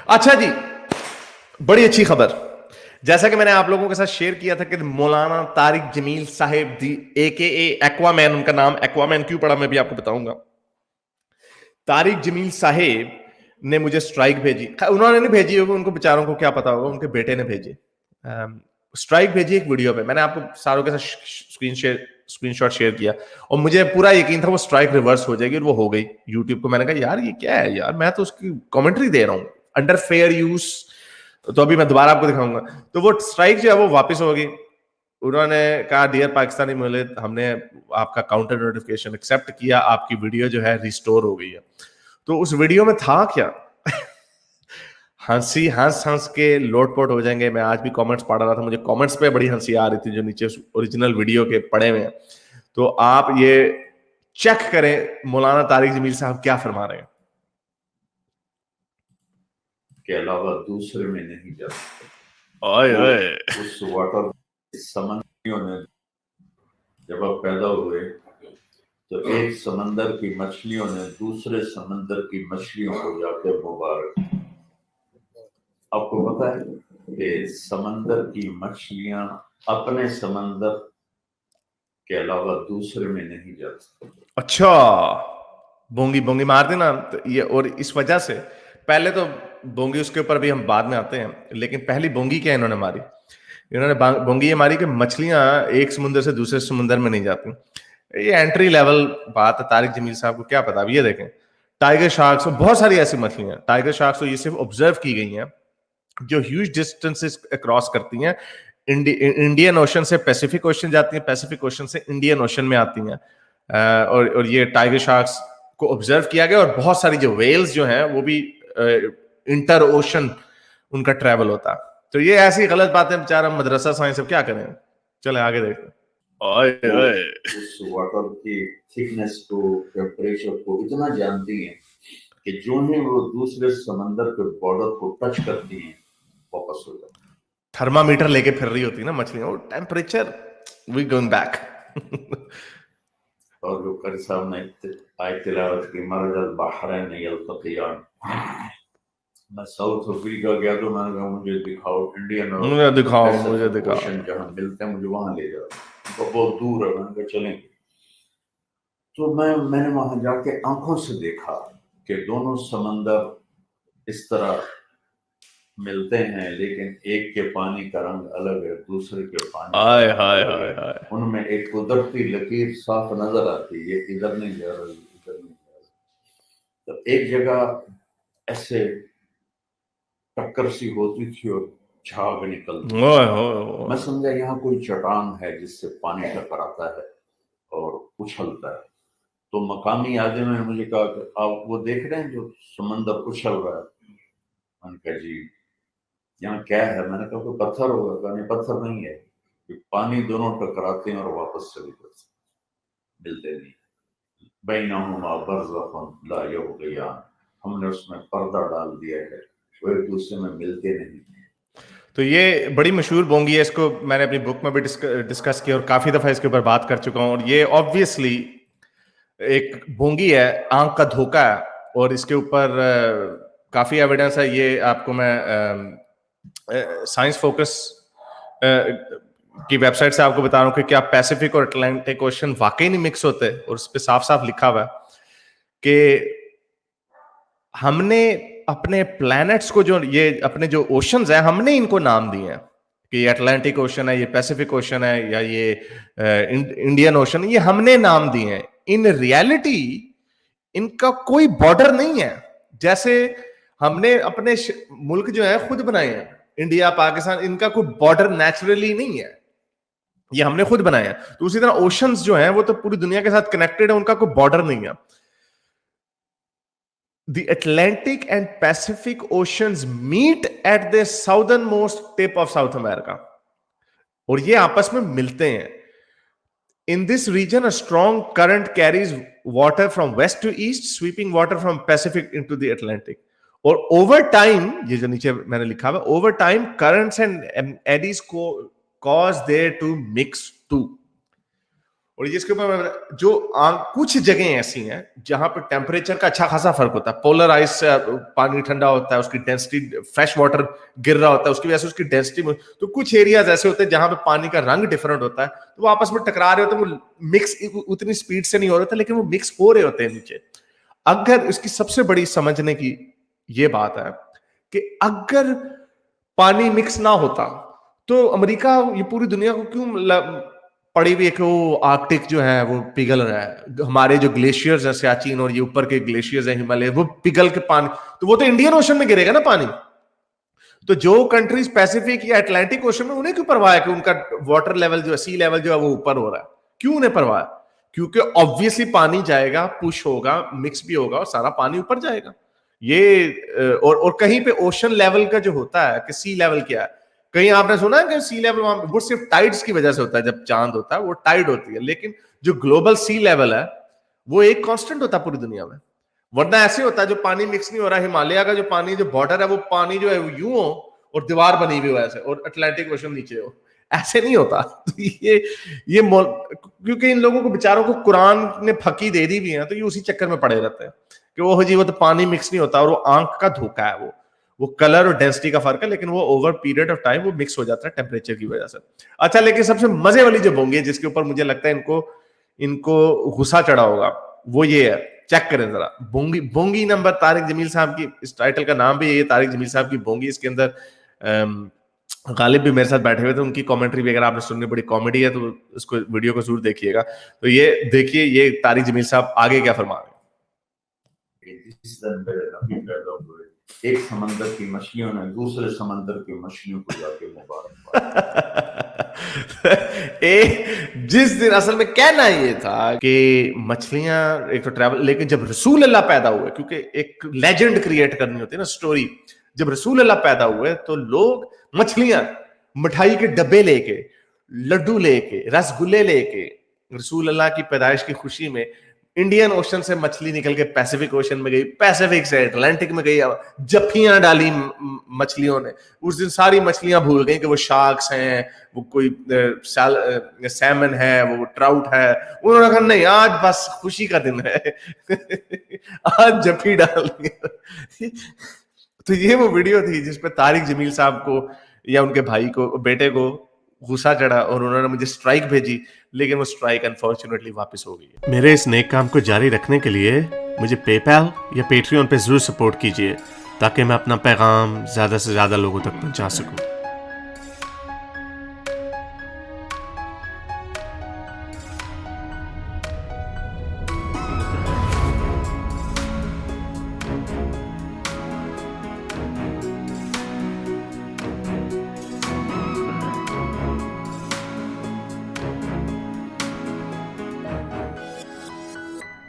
अच्छा जी, बड़ी अच्छी खबर। जैसा कि मैंने आप लोगों के साथ शेयर किया था कि मौलाना तारिक जमील साहिब दी AKA एक्वामैन, उनका नाम एक्वामैन क्यों पड़ा मैं भी आपको बताऊंगा। तारिक जमील साहिब ने मुझे स्ट्राइक भेजी, उन्होंने नहीं भेजी होगी, उनको बेचारों को क्या पता होगा, उनके बेटे ने भेजी। स्ट्राइक भेजी एक वीडियो पे, मैंने आपको सारों के साथ स्क्रीनशॉट शेयर किया और मुझे पूरा यकीन था वो स्ट्राइक रिवर्स हो जाएगी और वो हो गई। यूट्यूब को मैंने कहा यार ये क्या है यार, मैं तो उसकी कमेंट्री दे रहा हूँ अंडर फेयर यूज, तो अभी मैं दोबारा आपको दिखाऊंगा। तो वो स्ट्राइक जो है वो वापस होगी। उन्होंने कहा डियर पाकिस्तानी मुल्क, हमने आपका काउंटर नोटिफिकेशन एक्सेप्ट किया, आपकी वीडियो जो है रिस्टोर हो गई है। तो उस वीडियो में था क्या? हंसी हंस हंस के लोटपोट हो जाएंगे। मैं आज भी कमेंट्स पढ़ रहा था, मुझे कमेंट्स पे बड़ी हंसी आ रही थी जो नीचे ओरिजिनल वीडियो के पड़े हुए हैं। तो आप ये चेक करें मौलाना तारिक जमील साहब क्या फरमा रहे हैं। के अलावा दूसरे में नहीं जा सकते। ओए ओए, उस वाटर समंदरियों ने जब आप पैदा हुए तो एक समंदर की मछलियों ने दूसरे समंदर की मछलियों को जाकर मुबारक। आपको पता है कि समंदर की मछलियां अपने समंदर के अलावा दूसरे में नहीं जा सकती। अच्छा, बोंगी बोंगी मार देना तो ये, और इस वजह से पहले तो बोंगी, उसके ऊपर भी हम बाद में आते हैं, लेकिन पहली बोंगी क्या इन्होंने मारी? इन्होंने बोंगी ये मारी कि मछलियां एक समुद्र से दूसरे समुद्र में नहीं जाती। ये एंट्री लेवल बात है, तारिक जमील साहब को क्या पता। अब ये देखें, टाइगर शार्क्स और बहुत सारी ऐसी मछलियां, टाइगर शार्क्स तो ये सिर्फ ऑब्जर्व की गई हैं जो ह्यूज डिस्टेंसेस क्रॉस करती हैं। इंडियन ओशन से पैसिफिक ओशन जाती हैं, पैसिफिक ओशन से इंडियन ओशन में आती हैं। और ये टाइगर शार्क्स को ऑब्जर्व किया गया, और बहुत सारी जो वेल्स जो हैं वो भी इंटर ओशन उनका ट्रेवल होता है। तो ये ऐसी गलत बातें बेचारा मदरसा साइंस अब क्या करें। चले आगे देखते हैं। ओए ओए, उस वाटर की थिकनेस को, टेम्परेचर को इतना जानती हैं कि जो ही वो दूसरे समंदर के बॉर्डर को टच करती हैं वापस हो जाती हैं। थर्मामीटर लेके फिर रही होती है ना मछलियां, वो टेम्परेचर वी गोइंग बैक। और जो कारी साहब ने आयत तिलावत की, मरजल बहरैन यल्तक़ियान। मैं साउथ अफ्रीका गया तो मैंने कहा मुझे दिखाओ इंडियन और मुझे दिखाओ, मुझे पैसिफिक दिखाओ। ओशन जहाँ मिलते हैं, मुझे वहां ले जाओ। तो बहुत दूर है, मैंने कहा चलेंगे। तो मैंने वहां जाके आंखों से देखा कि दोनों समंदर इस तरह मिलते हैं, लेकिन एक के पानी का रंग अलग है, दूसरे के पानी का हाय रंग हाय अलग हाय है। हाय। उनमें एक कुदरती लकीर साफ नजर आती है, ये इधर नहीं जा रही, इधर नहीं जा रही। तो एक जगह ऐसे टक्कर सी होती थी और झाग निकलती थी। ओए ओए मैं ओए। समझा यहाँ कोई चट्टान है जिससे पानी टकराता है और उछलता है। तो मकामी आदमी ने मुझे कहा कि आप वो देख रहे हैं जो समंदर उछल रहा है? मैंने कहा जी, यहाँ क्या है? मैंने कहा कोई पत्थर होगा? कहा नहीं, पत्थर नहीं है, कि पानी दोनों टकराते हैं और वापस चले जाते हैं, मिलते नहीं। बैनहुमा बरज़ख़ुन ला यबग़ियान, हमने उसमें पर्दा डाल दिया है, वो एक दूसरे में मिलते नहीं। तो ये बड़ी मशहूर बोंगी है, इसको मैंने अपनी बुक में भी डिस्कस किया और काफी दफा इसके ऊपर बात कर चुका हूं। और ये ऑब्वियसली एक बोंगी है, आंख का धोखा है, और इसके ऊपर काफी एविडेंस है। ये आपको मैं साइंस फोकस की वेबसाइट से आपको बता रहा हूं कि क्या पैसिफिक और अटलांटिक ओशन वाकई नहीं मिक्स होते, और उस पर साफ साफ लिखा हुआ है कि हमने अपने प्लैनेट्स को, जो ये अपने जो ओशंस हैं, हमने इनको नाम दिए हैं कि ये अटलांटिक ओशन है, ये पैसिफिक ओशन है, या ये इंडियन ओशन, ये हमने नाम दिए हैं। इन रियलिटी इनका कोई बॉर्डर नहीं है। जैसे हमने अपने मुल्क जो है खुद बनाए हैं, इंडिया पाकिस्तान, इनका कोई बॉर्डर नेचुरली नहीं है, ये हमने खुद बनाए हैं। तो उसी तरह ओशंस जो हैं वो तो पूरी दुनिया के साथ कनेक्टेड है, उनका कोई बॉर्डर नहीं है। The Atlantic and Pacific Oceans meet at the southernmost tip of South America, और ये आपस में मिलते हैं। In this region, a strong current carries water from west to east, sweeping water from Pacific into the Atlantic. और over time, ये जो नीचे मैंने लिखा हुआ, over time currents and eddies cause there to mix too. और जिसके ऊपर जो कुछ जगह ऐसी हैं जहां पे टेम्परेचर का अच्छा खासा फर्क होता है, पोलर आइस से पानी ठंडा होता है, उसकी डेंसिटी, फ्रेश वाटर गिर रहा होता है, उसकी वजह से उसकी डेंसिटी में, तो कुछ एरियाज ऐसे होते हैं जहां पे पानी का रंग डिफरेंट होता है, तो वो आपस में टकरा रहे होते हैं, वो मिक्स उतनी स्पीड से नहीं हो रहा था, लेकिन वो मिक्स हो रहे होते हैं नीचे। अगर इसकी सबसे बड़ी समझने की ये बात है कि अगर पानी मिक्स ना होता तो अमेरिका ये पूरी दुनिया को क्यों पड़ी हुई है कि वो आर्कटिक जो है वो पिघल रहा है, हमारे जो ग्लेशियर्स हैं सियाचिन और ये ऊपर के ग्लेशियर्स हैं हिमालय, वो पिघल के पानी, तो वो तो इंडियन ओशन में गिरेगा ना पानी। तो जो कंट्रीज पैसिफिक या अटलांटिक ओशन में, उन्हें क्यों परवाह है कि उनका वाटर लेवल जो है, सी लेवल जो है वो ऊपर हो रहा है? क्यों उन्हें परवाह है? क्योंकि ऑब्वियसली पानी जाएगा, पुश होगा, मिक्स भी होगा और सारा पानी ऊपर जाएगा। ये और कहीं पे ओशन लेवल का जो होता है कि सी लेवल क्या है, कहीं आपने सुना है कि सी लेवल वो सिर्फ टाइड्स की वजह से होता है, जब चांद होता है वो टाइड होती है, लेकिन जो ग्लोबल सी लेवल है वो एक कांस्टेंट होता है पूरी दुनिया में। वरना ऐसे होता है जो पानी मिक्स नहीं हो रहा, हिमालय का जो पानी, जो बॉर्डर है, वो पानी जो है यूं हो और दीवार बनी हुई हो ऐसे, और अटलांटिक ओशन नीचे हो, ऐसे नहीं होता। तो ये क्योंकि इन लोगों को बेचारों को कुरान ने फकी दे दी भी है, तो ये उसी चक्कर में पड़े रहते हैं कि वो जी वो तो पानी मिक्स नहीं होता, और वो आंख का धोखा है, वो कलर और डेंसिटी का फर्क है, लेकिन वो ओवर पीरियड ऑफ टाइम वो मिक्स हो जाता है टेम्परेचर की वजह से। अच्छा, लेकिन सबसे मजे वाली जो बोंगी है जिसके ऊपर मुझे लगता है इनको गुस्सा चढ़ा होगा, वो ये है, चेक करें जरा, बोंगी नंबर तारिक जमील साहब की, इस टाइटल का नाम भी ये तारिक जमील साहब की बोंगी। इसके अंदर गालिब भी मेरे साथ बैठे हुए थे, उनकी कमेंट्री भी अगर आपने सुननी, बड़ी कॉमेडी है, तो इसको वीडियो को जरूर देखिएगा। तो ये देखिए, ये तारिक जमील साहब आगे क्या फरमा रहे हैं। एक समंदर की मछलियों ने दूसरे समंदर की मछलियों को जाके मुबारकबाद। जिस दिन असल में कहना ये था कि मछलियां एक तो ट्रैवल, लेकिन जब रसूल अल्लाह पैदा हुए, क्योंकि एक लेजेंड क्रिएट करनी होती है ना, स्टोरी, जब रसूल अल्लाह पैदा हुए तो लोग मछलियां मिठाई के डब्बे लेके, लड्डू लेके, रसगुल्ले लेके, रसूल अल्लाह की पैदाइश की खुशी में इंडियन ओशन से मछली निकल के पैसिफिक ओशन में गई, पैसिफिक से अटलांटिक में गई, जफ्फियां डाली मछलियों ने। उस दिन सारी मछलियां भूल गई कि वो शार्क्स हैं, वो कोई सैमन है, वो ट्राउट है। उन्होंने कहा नहीं, आज बस खुशी का दिन है। आज जफ्फी डाल। तो ये वो वीडियो थी जिसपे तारिक जमील साहब को या उनके भाई को, बेटे को गुस्सा चढ़ा और उन्होंने मुझे स्ट्राइक भेजी, लेकिन वो स्ट्राइक अनफॉर्चुनेटली वापस हो गई। मेरे इस नेक काम को जारी रखने के लिए मुझे पेपैल या पेट्रियन पे जरूर सपोर्ट कीजिए, ताकि मैं अपना पैगाम ज्यादा से ज्यादा लोगों तक पहुंचा सकूं।